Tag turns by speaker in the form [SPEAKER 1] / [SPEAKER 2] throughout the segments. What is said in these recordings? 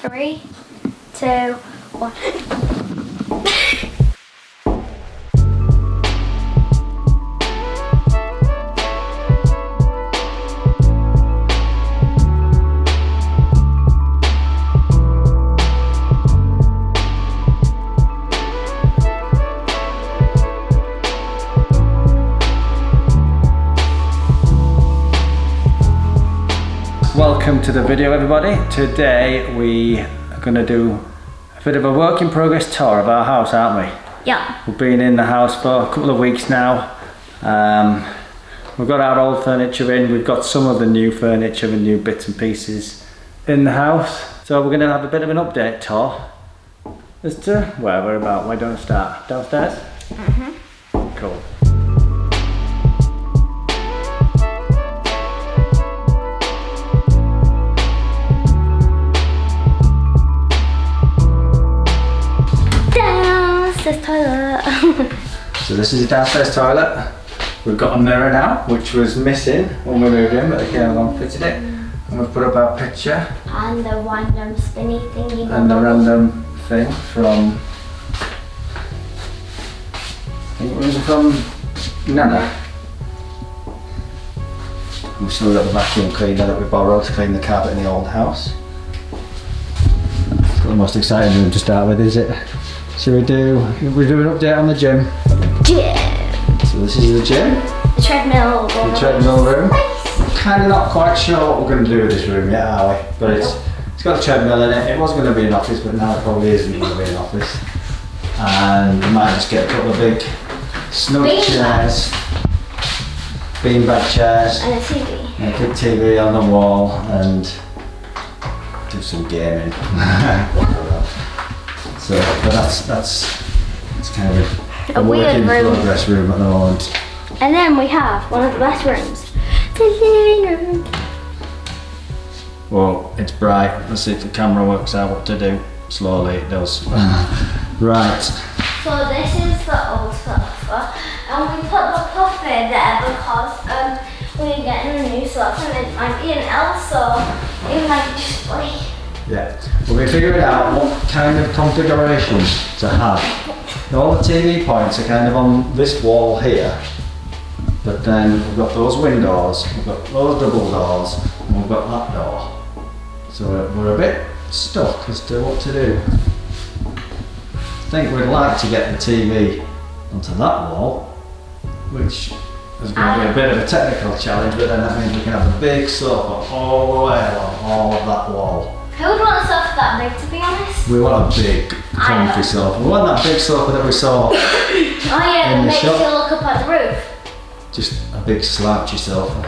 [SPEAKER 1] 3, 2, 1.
[SPEAKER 2] Welcome to the video, everybody. Today we are going to do a bit of a work in progress tour of our house, aren't we?
[SPEAKER 1] Yeah.
[SPEAKER 2] We've been in the house for a couple of weeks now. We've got our old furniture in, we've got some of the new furniture and new bits and pieces in the house. So we're going to have a bit of an update tour as to where we're about. Why don't we start? Downstairs? Mm-hmm. Cool.
[SPEAKER 1] Downstairs toilet.
[SPEAKER 2] So this is the downstairs toilet. We've got a mirror now, which was missing when we moved in, but they came along and fitted it. And we've put up our picture.
[SPEAKER 1] And the random spinny thingy.
[SPEAKER 2] And the random thing from, I think it was from Nana. We've still got the vacuum cleaner that we borrowed to clean the carpet in the old house. It's not the most exciting room to start with, is it? Should we do an update on the gym?
[SPEAKER 1] Gym.
[SPEAKER 2] So this is the gym.
[SPEAKER 1] The treadmill.
[SPEAKER 2] The treadmill room. Kind of not quite sure what we're going to do with this room yet, are we? But it's got a treadmill in it. It was going to be an office, but now it probably isn't going to be an office. And we might just get a couple of big snug chairs, beanbag chairs,
[SPEAKER 1] and a TV.
[SPEAKER 2] And a big TV on the wall, and do some gaming. So, but that's kind of a
[SPEAKER 1] weird
[SPEAKER 2] work in
[SPEAKER 1] room.
[SPEAKER 2] progress room at the moment.
[SPEAKER 1] And then we have one of the best rooms, the living room.
[SPEAKER 2] Well, it's bright. Let's see if the camera works out what to do. Slowly it does. Right.
[SPEAKER 1] So this is the old sofa, and we put the puffy there because we're getting a new sofa and it might be an L, so it might just break.
[SPEAKER 2] Yeah. We'll be figuring out what kind of configuration to have. All the TV points are kind of on this wall here, but then we've got those windows, we've got those double doors, and we've got that door. So we're a bit stuck as to what to do. I think we'd like to get the TV onto that wall, which is going to be a bit of a technical challenge, but then that means we can have a big sofa all the way along all of that wall.
[SPEAKER 1] Who would want a sofa that big, to be honest?
[SPEAKER 2] We want a big, comfy sofa. We want that big sofa that we saw
[SPEAKER 1] Oh yeah,
[SPEAKER 2] in
[SPEAKER 1] that
[SPEAKER 2] the
[SPEAKER 1] makes
[SPEAKER 2] shop.
[SPEAKER 1] you look up at the roof.
[SPEAKER 2] Just a big slouchy sofa.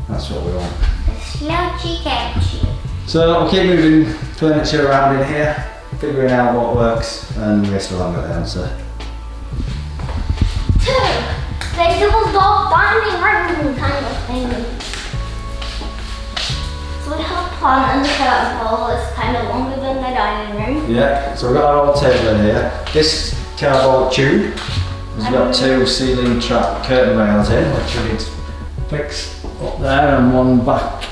[SPEAKER 2] That's what we want.
[SPEAKER 1] Slouchy couchy.
[SPEAKER 2] So we'll keep moving furniture around in here, figuring out what works, and we're still haven't got the answer.
[SPEAKER 1] 2, the double door dining room kind of thing. So we have a plant and the curtain pole that's kind of longer than the dining room.
[SPEAKER 2] Yeah, so we've got our old table in here. This cardboard tube has got 2 ceiling trap curtain rails in, which we need to fix up there, and one back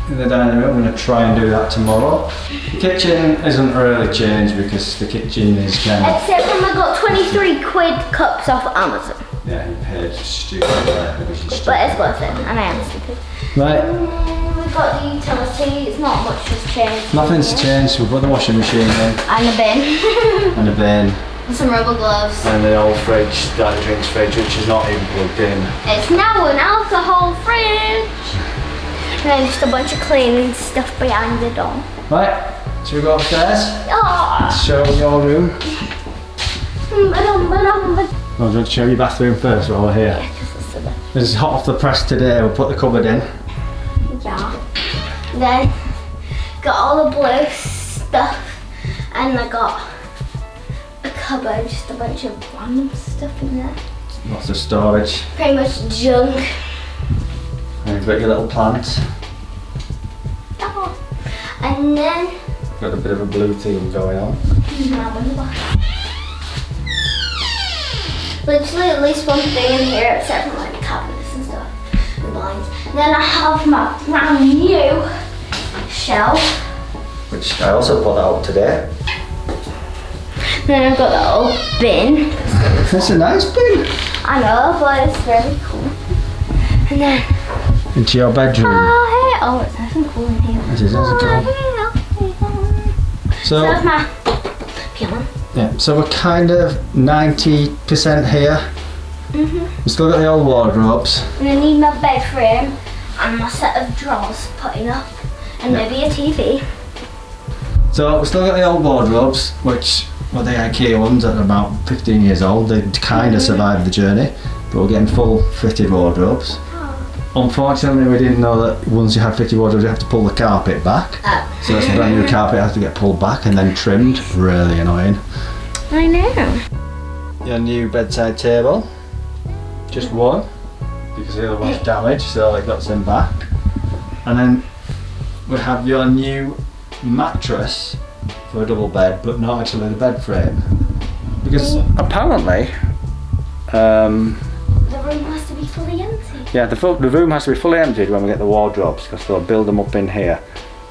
[SPEAKER 2] in the dining room. I'm going to try and do that tomorrow. The kitchen isn't really changed because the kitchen is kind of...
[SPEAKER 1] Except when we got 23 quid cups off Amazon.
[SPEAKER 2] Yeah, you paid stupid, right?
[SPEAKER 1] But it's worth it, and I am stupid.
[SPEAKER 2] Right.
[SPEAKER 1] We've got the utilities, not much has changed.
[SPEAKER 2] Nothing's changed. We've got the washing machine in.
[SPEAKER 1] And a bin.
[SPEAKER 2] And a bin.
[SPEAKER 1] And some rubber gloves.
[SPEAKER 2] And the old fridge, Daddy Drink's fridge, which is not even plugged in.
[SPEAKER 1] It's now an alcohol fridge. And then just a bunch of cleaning stuff behind the door.
[SPEAKER 2] Right, should we go upstairs?
[SPEAKER 1] Oh.
[SPEAKER 2] Show your room. Oh, do you want to show your bathroom first while we're here?
[SPEAKER 1] Yeah, because it's the best.
[SPEAKER 2] This is hot off the press today. We'll put the cupboard in.
[SPEAKER 1] Yeah. Then got all the blue stuff, and I got a cupboard, just a bunch of random stuff in there.
[SPEAKER 2] Lots of storage.
[SPEAKER 1] Pretty much junk.
[SPEAKER 2] And you've got your little plant.
[SPEAKER 1] Oh. And then
[SPEAKER 2] Got a bit of a blue theme going on.
[SPEAKER 1] literally at least one thing in here except for like cabinets and stuff and blinds. And then I have my brand new shelf
[SPEAKER 2] which I also put out today.
[SPEAKER 1] Then I've got that old bin.
[SPEAKER 2] It's a nice bin.
[SPEAKER 1] I know, but it's very cool. And then
[SPEAKER 2] Into your bedroom.
[SPEAKER 1] oh, it's nice and cool in here.
[SPEAKER 2] It is nice and
[SPEAKER 1] So that's my piano.
[SPEAKER 2] yeah, so we're kind of 90% here. We've still got the old wardrobes.
[SPEAKER 1] And I need my bed frame and my set of drawers putting up, and maybe a TV.
[SPEAKER 2] So we've still got the old wardrobes, which were the IKEA ones that are about 15 years old. They kind of survived the journey, but we're getting full fitted wardrobes. Unfortunately, we didn't know that once you have fitted wardrobes, you have to pull the carpet back. So that's a brand new carpet, has to get pulled back and then trimmed. Really annoying.
[SPEAKER 1] I know.
[SPEAKER 2] Your new bedside table. Just one, because the other one's damaged, so it got sent back. And then we have your new mattress for a double bed, but not actually the bed frame. Because apparently,
[SPEAKER 1] the room has to be fully empty.
[SPEAKER 2] yeah, the room has to be fully emptied when we get the wardrobes, because they'll build them up in here.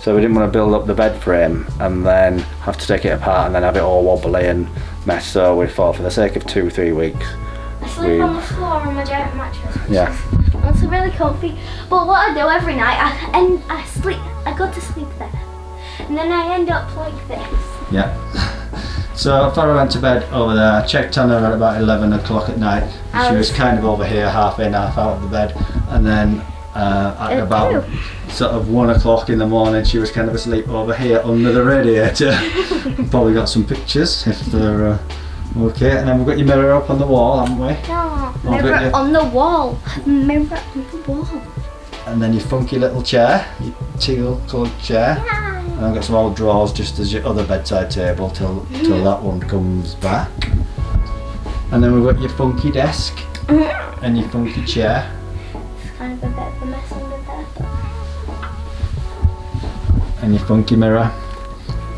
[SPEAKER 2] So we didn't want to build up the bed frame and then have to take it apart and then have it all wobbly and mess. So we thought, for the sake of 2-3 weeks,
[SPEAKER 1] I sleep on the floor on my giant mattress.
[SPEAKER 2] yeah.
[SPEAKER 1] It's really comfy. But what I do every night, I go to sleep there. And then I end up like this.
[SPEAKER 2] Yeah. So Farrah went to bed over there. I checked on her at about 11 o'clock at night. She was kind of over here, half in, half out of the bed. And then at about sort of 1 o'clock in the morning, she was kind of asleep over here under the radiator. Probably got some pictures if they're okay. And then we've got your mirror up on the wall, haven't we?
[SPEAKER 1] No, mirror on the wall. Mirror on the wall.
[SPEAKER 2] And then your funky little chair, your teal coloured chair.
[SPEAKER 1] Yeah.
[SPEAKER 2] And I've got some old drawers just as your other bedside table till that one comes back. And then we've got your funky desk and your funky chair.
[SPEAKER 1] It's kind of a bit of a mess under there, but...
[SPEAKER 2] And your funky mirror.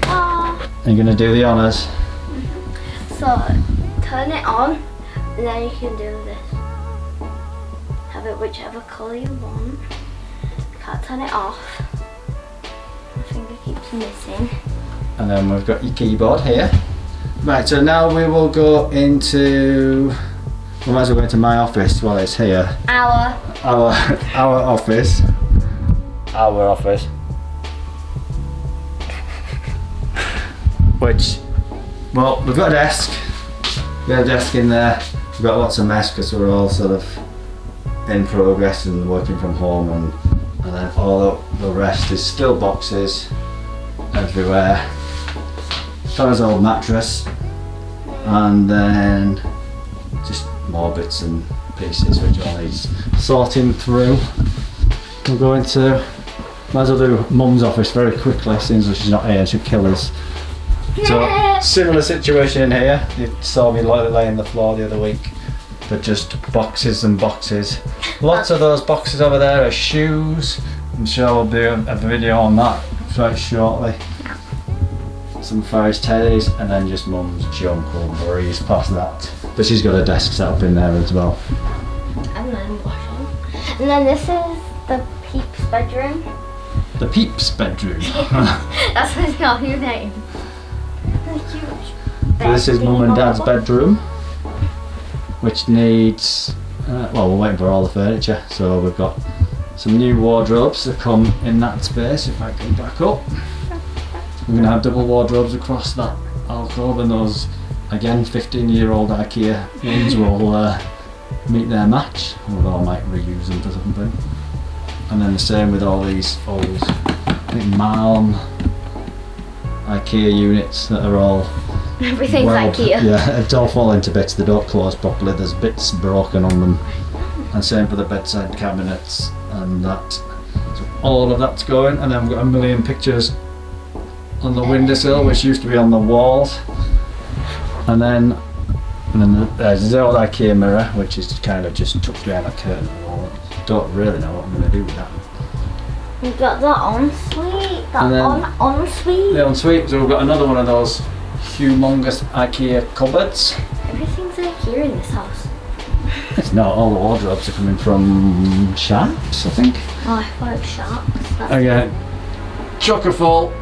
[SPEAKER 1] Oh.
[SPEAKER 2] And you're going to do the honours.
[SPEAKER 1] So, turn it on, and then you can do this. Have it whichever colour you want. Can't turn it off. My finger keeps missing.
[SPEAKER 2] And then we've got your keyboard here. Right, so now we will go into... We might as well go into my office while it's here.
[SPEAKER 1] Our
[SPEAKER 2] office. Our office. Which, well, we've got a desk. We've got a desk in there. We've got lots of mess because we're all sort of in progress and working from home, and then all the rest is still boxes everywhere. Farrah's old mattress, and then just more bits and pieces which all needs sorting through. We'll go into, might as well do Mum's office very quickly, since she's not here, she'll kill us. So, similar situation in here. You saw me lay on the floor the other week, but just boxes and boxes. Lots of those boxes over there are shoes. I'm sure we'll do a video on that very shortly. Some Farrah's teddies, and then just Mum's junk will breeze past that. But she's got a desk set up in there as well.
[SPEAKER 1] And then washing. And then this is the Peeps bedroom.
[SPEAKER 2] The Peeps bedroom.
[SPEAKER 1] That's his new name.
[SPEAKER 2] So this is Mum and Dad's bedroom, which needs, well, we're waiting for all the furniture, so we've got some new wardrobes that come in that space. If I can back up, we're going to have double wardrobes across that alcove, and those, again, 15-year-old IKEA ones will meet their match, although I might reuse them for something. And then the same with all these old, I think, Malm IKEA units that are all
[SPEAKER 1] everything's IKEA.
[SPEAKER 2] Yeah, it's all falling to bits. They don't close properly. There's bits broken on them. And same for the bedside cabinets and that. So all of that's going. And then we've got a million pictures on the windowsill, which used to be on the walls. And then there's the old IKEA mirror, which is kind of just tucked behind a curtain. Don't really know what I'm going to do with that.
[SPEAKER 1] We've got the ensuite, the ensuite.
[SPEAKER 2] The ensuite, so we've got another one of those humongous IKEA cupboards.
[SPEAKER 1] Everything's IKEA in this house.
[SPEAKER 2] It's not, all the wardrobes are coming from Sharps, I think.
[SPEAKER 1] Oh, I thought it was Sharks.
[SPEAKER 2] Again, chocker full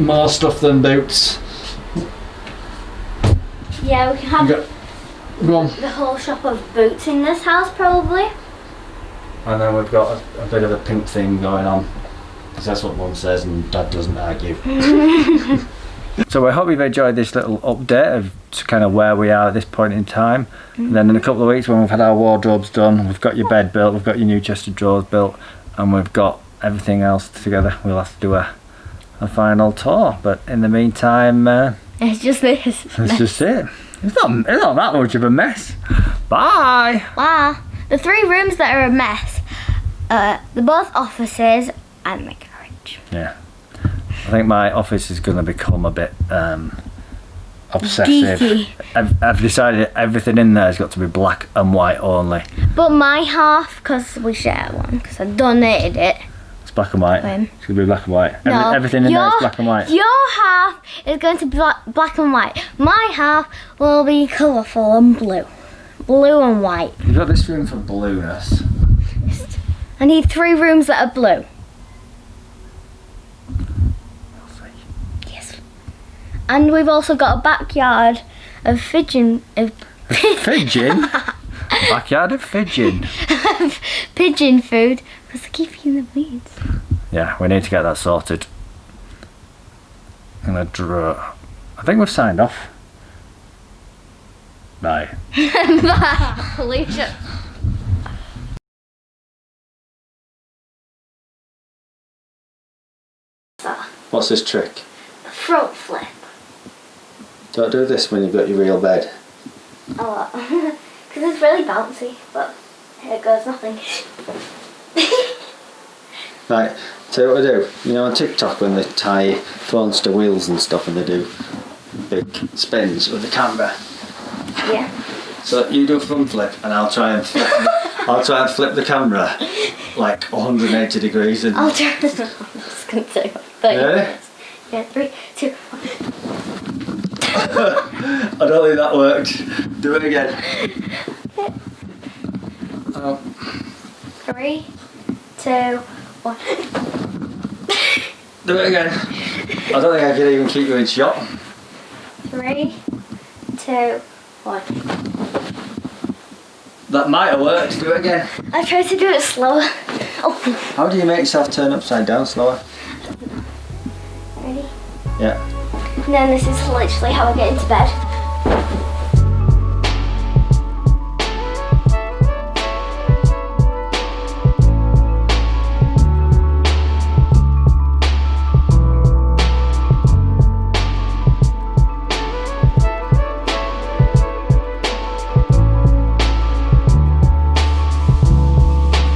[SPEAKER 2] more stuff than boots.
[SPEAKER 1] Yeah, we can have
[SPEAKER 2] Go on.
[SPEAKER 1] the whole shop of boots in this house probably.
[SPEAKER 2] And then we've got a bit of a pink thing going on. Because that's what Mum says and Dad doesn't argue. So I hope you've enjoyed this little update of kind of where we are at this point in time. And then in a couple of weeks when we've had our wardrobes done, we've got your bed built, we've got your new chest of drawers built, and we've got everything else together, we'll have to do a final tour. But in the meantime,
[SPEAKER 1] It's just this.
[SPEAKER 2] that's just it. It's not that much of a mess. Bye!
[SPEAKER 1] Wow. The 3 rooms that are a mess, the both offices and my garage.
[SPEAKER 2] Yeah. I think my office is going to become a bit obsessive.
[SPEAKER 1] Geeky.
[SPEAKER 2] I've decided everything in there has got to be black and white only.
[SPEAKER 1] But my half, because we share one, because I donated it.
[SPEAKER 2] It's black and white.
[SPEAKER 1] When?
[SPEAKER 2] It's going to be black and white.
[SPEAKER 1] No,
[SPEAKER 2] Everything in there is black and white.
[SPEAKER 1] Your half is going to be black and white. My half will be colourful and blue. Blue and white.
[SPEAKER 2] You've got this room for blueness.
[SPEAKER 1] I need 3 rooms that are blue. Yes. And we've also got a backyard of pigeon.
[SPEAKER 2] Pigeon? Backyard of pigeon.
[SPEAKER 1] Pigeon food, because they keep you in the weeds.
[SPEAKER 2] Yeah, we need to get that sorted. I'm going to draw. I think we've signed off. Bye.
[SPEAKER 1] Pollution.
[SPEAKER 2] What's this trick?
[SPEAKER 1] Front flip.
[SPEAKER 2] Don't do this when you've got your real bed.
[SPEAKER 1] A lot. Because it's really bouncy, but here it goes, nothing.
[SPEAKER 2] Right, tell you what I do. You know on TikTok when they tie phones to wheels and stuff and they do big spins with the camera?
[SPEAKER 1] Yeah.
[SPEAKER 2] So you do a front flip and I'll try and flip the camera like 180 degrees and
[SPEAKER 1] I'll try this. I'm just going to take 30 minutes. Yeah, 3, 2, 1.
[SPEAKER 2] I don't think that worked. Do it again. Oh.
[SPEAKER 1] 3, 2, 1.
[SPEAKER 2] Do it again. I don't think I can even keep you in shot.
[SPEAKER 1] 3, 2, 1.
[SPEAKER 2] That might have worked. Do it again.
[SPEAKER 1] I tried to do it slower. Oh.
[SPEAKER 2] How do you make yourself turn upside down slower?
[SPEAKER 1] Ready?
[SPEAKER 2] Yeah.
[SPEAKER 1] And then this is literally how I get into bed.